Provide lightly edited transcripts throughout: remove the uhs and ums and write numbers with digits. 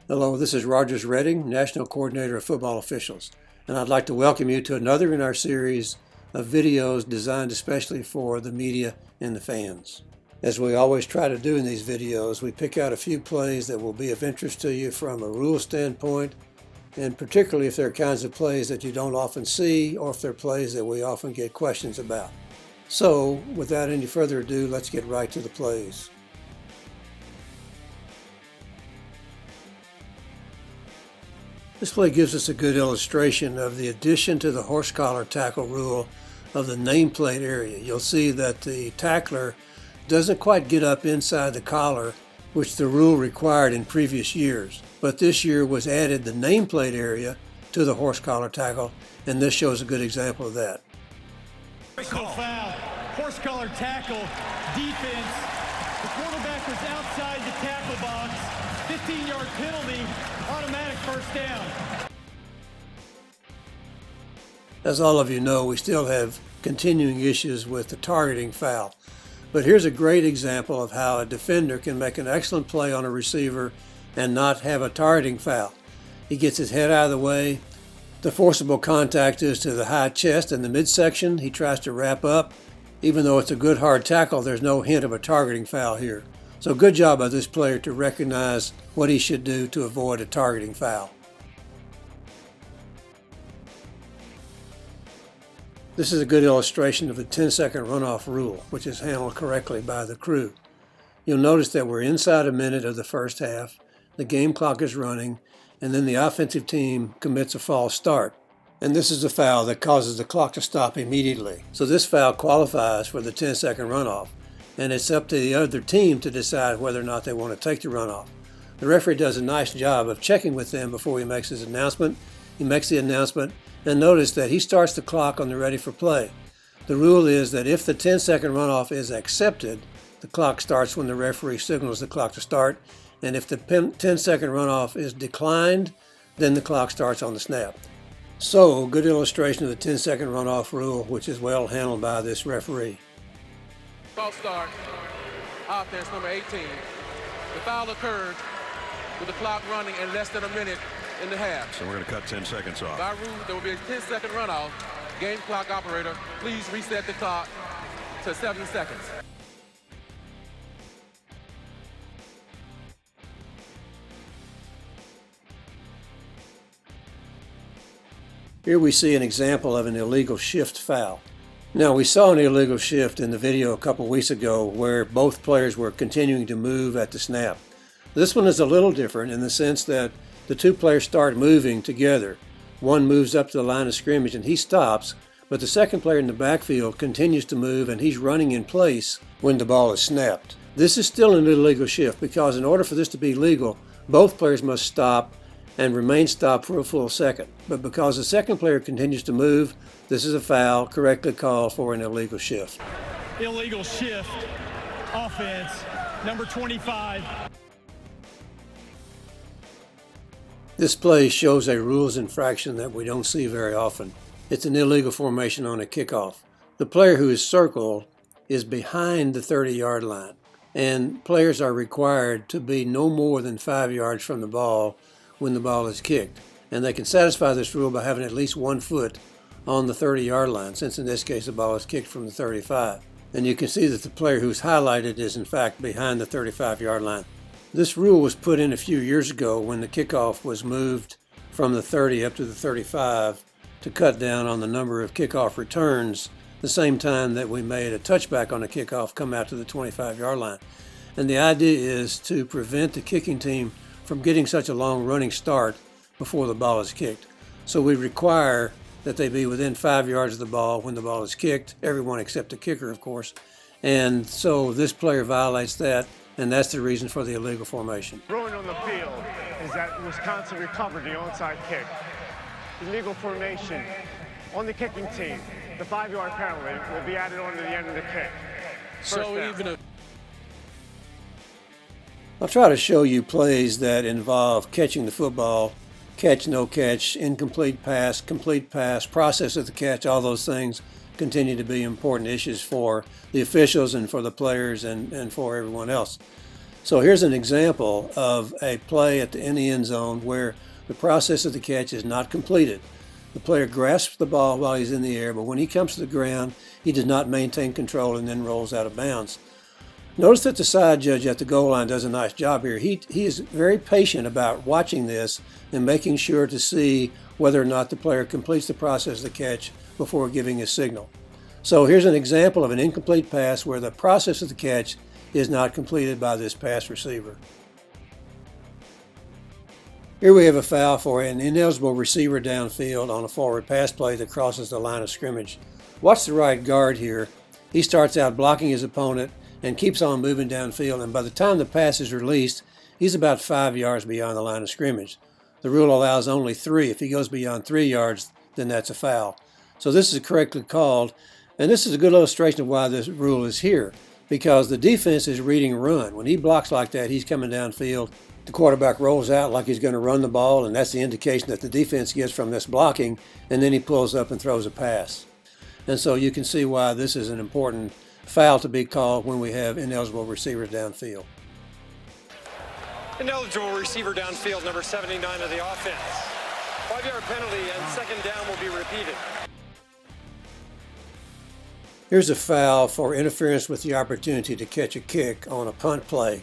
Hello, this is Rogers Redding, National Coordinator of Football Officials, and I'd like to welcome you to another in our series of videos designed especially for the media and the fans. As we always try to do in these videos, we pick out a few plays that will be of interest to you from a rule standpoint, and particularly if they're kinds of plays that you don't often see or if they're plays that we often get questions about. So, without any further ado, let's get right to the plays. This play gives us a good illustration of the addition to the horse collar tackle rule of the nameplate area. You'll see that the tackler doesn't quite get up inside the collar, which the rule required in previous years. But this year was added the nameplate area to the horse collar tackle, and this shows a good example of that. Foul, horse collar tackle, defense. The quarterback was outside the tackle box. 15-yard penalty, automatic first down. As all of you know, we still have continuing issues with the targeting foul. But here's a great example of how a defender can make an excellent play on a receiver and not have a targeting foul. He gets his head out of the way. The forcible contact is to the high chest and the midsection. He tries to wrap up. Even though it's a good hard tackle, there's no hint of a targeting foul here. So good job by this player to recognize what he should do to avoid a targeting foul. This is a good illustration of the 10-second runoff rule, which is handled correctly by the crew. You'll notice that we're inside a minute of the first half, the game clock is running, and then the offensive team commits a false start. And this is a foul that causes the clock to stop immediately. So this foul qualifies for the 10-second runoff, and it's up to the other team to decide whether or not they want to take the runoff. The referee does a nice job of checking with them before he makes his announcement. He makes the announcement, and notice that he starts the clock on the ready for play. The rule is that if the 10-second runoff is accepted, the clock starts when the referee signals the clock to start, and if the 10-second runoff is declined, then the clock starts on the snap. So, good illustration of the 10-second runoff rule, which is well handled by this referee. False start, offense number 18. The foul occurred with the clock running in less than a minute in the half. So we're going to cut 10 seconds off. By rule, there will be a 10-second runoff. Game clock operator, please reset the clock to 7 seconds. Here we see an example of an illegal shift foul. Now, we saw an illegal shift in the video a couple weeks ago where both players were continuing to move at the snap. This one is a little different in the sense that the two players start moving together. One moves up to the line of scrimmage and he stops, but the second player in the backfield continues to move and he's running in place when the ball is snapped. This is still an illegal shift because in order for this to be legal, both players must stop and remain stopped for a full second. But because the second player continues to move, this is a foul correctly called for an illegal shift. Illegal shift, offense, number 25. This play shows a rules infraction that we don't see very often. It's an illegal formation on a kickoff. The player who is circled is behind the 30-yard line, and players are required to be no more than 5 yards from the ball when the ball is kicked. And they can satisfy this rule by having at least 1 foot on the 30-yard line, since in this case the ball is kicked from the 35. And you can see that the player who's highlighted is in fact behind the 35-yard line. This rule was put in a few years ago when the kickoff was moved from the 30 up to the 35 to cut down on the number of kickoff returns, the same time that we made a touchback on a kickoff come out to the 25-yard line. And the idea is to prevent the kicking team from getting such a long running start before the ball is kicked. So we require that they be within 5 yards of the ball when the ball is kicked, everyone except the kicker, of course. And so this player violates that, and that's the reason for the illegal formation. Ruling on the field is that Wisconsin recovered the onside kick. Illegal formation on the kicking team. The 5-yard penalty will be added on to the end of the kick. I'll try to show you plays that involve catching the football, catch, no catch, incomplete pass, complete pass, process of the catch, all those things continue to be important issues for the officials and for the players and for everyone else. So here's an example of a play in the end zone where the process of the catch is not completed. The player grasps the ball while he's in the air, but when he comes to the ground, he does not maintain control and then rolls out of bounds. Notice that the side judge at the goal line does a nice job here. He is very patient about watching this and making sure to see whether or not the player completes the process of the catch before giving a signal. So here's an example of an incomplete pass where the process of the catch is not completed by this pass receiver. Here we have a foul for an ineligible receiver downfield on a forward pass play that crosses the line of scrimmage. Watch the right guard here. He starts out blocking his opponent and keeps on moving downfield, and by the time the pass is released, he's about 5 yards beyond the line of scrimmage. The rule allows only 3. If he goes beyond 3 yards, then that's a foul. So this is correctly called, and this is a good illustration of why this rule is here, because the defense is reading run. When he blocks like that, he's coming downfield. The quarterback rolls out like he's going to run the ball, and that's the indication that the defense gets from this blocking, and then he pulls up and throws a pass. And so you can see why this is an important foul to be called when we have ineligible receivers downfield. Ineligible receiver downfield, number 79 of the offense. 5-yard penalty and second down will be repeated. Here's a foul for interference with the opportunity to catch a kick on a punt play.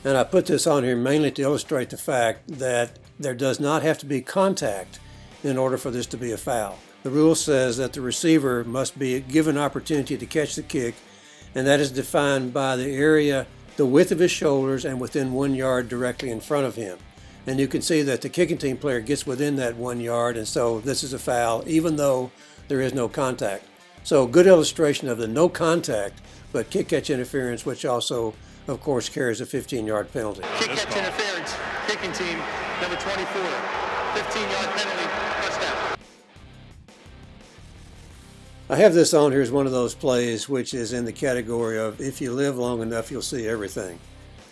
And I put this on here mainly to illustrate the fact that there does not have to be contact in order for this to be a foul. The rule says that the receiver must be given opportunity to catch the kick, and that is defined by the area, the width of his shoulders, and within 1 yard directly in front of him. And you can see that the kicking team player gets within that 1 yard, and so this is a foul, even though there is no contact. So good illustration of the no contact, but kick-catch interference, which also, of course, carries a 15-yard penalty. Kick-catch interference, kicking team, number 24, 15-yard penalty, touchdown. I have this on here as one of those plays which is in the category of if you live long enough, you'll see everything.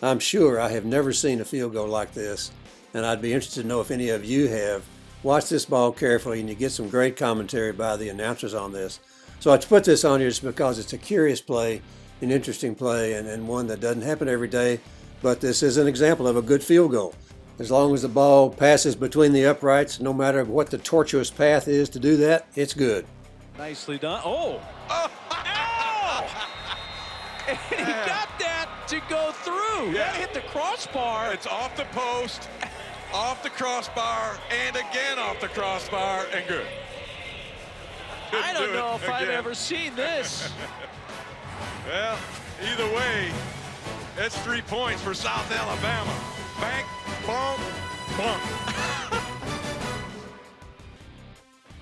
I'm sure I have never seen a field goal like this, and I'd be interested to know if any of you have. Watch this ball carefully, and you get some great commentary by the announcers on this. So I put this on here just because it's a curious play, an interesting play, and one that doesn't happen every day, but this is an example of a good field goal. As long as the ball passes between the uprights, no matter what the tortuous path is to do that, it's good. Nicely done. Oh! Oh! And he got that to go through. Yeah. That hit the crossbar. It's off the post, off the crossbar, and again off the crossbar, and good. I don't know if I've ever seen this. Well, either way, that's 3 points for South Alabama. Bank, bonk, bonk.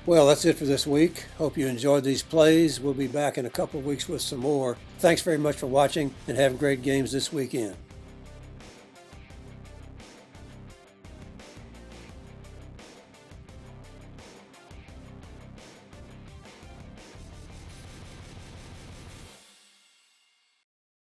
Well, that's it for this week. Hope you enjoyed these plays. We'll be back in a couple of weeks with some more. Thanks very much for watching, and have great games this weekend.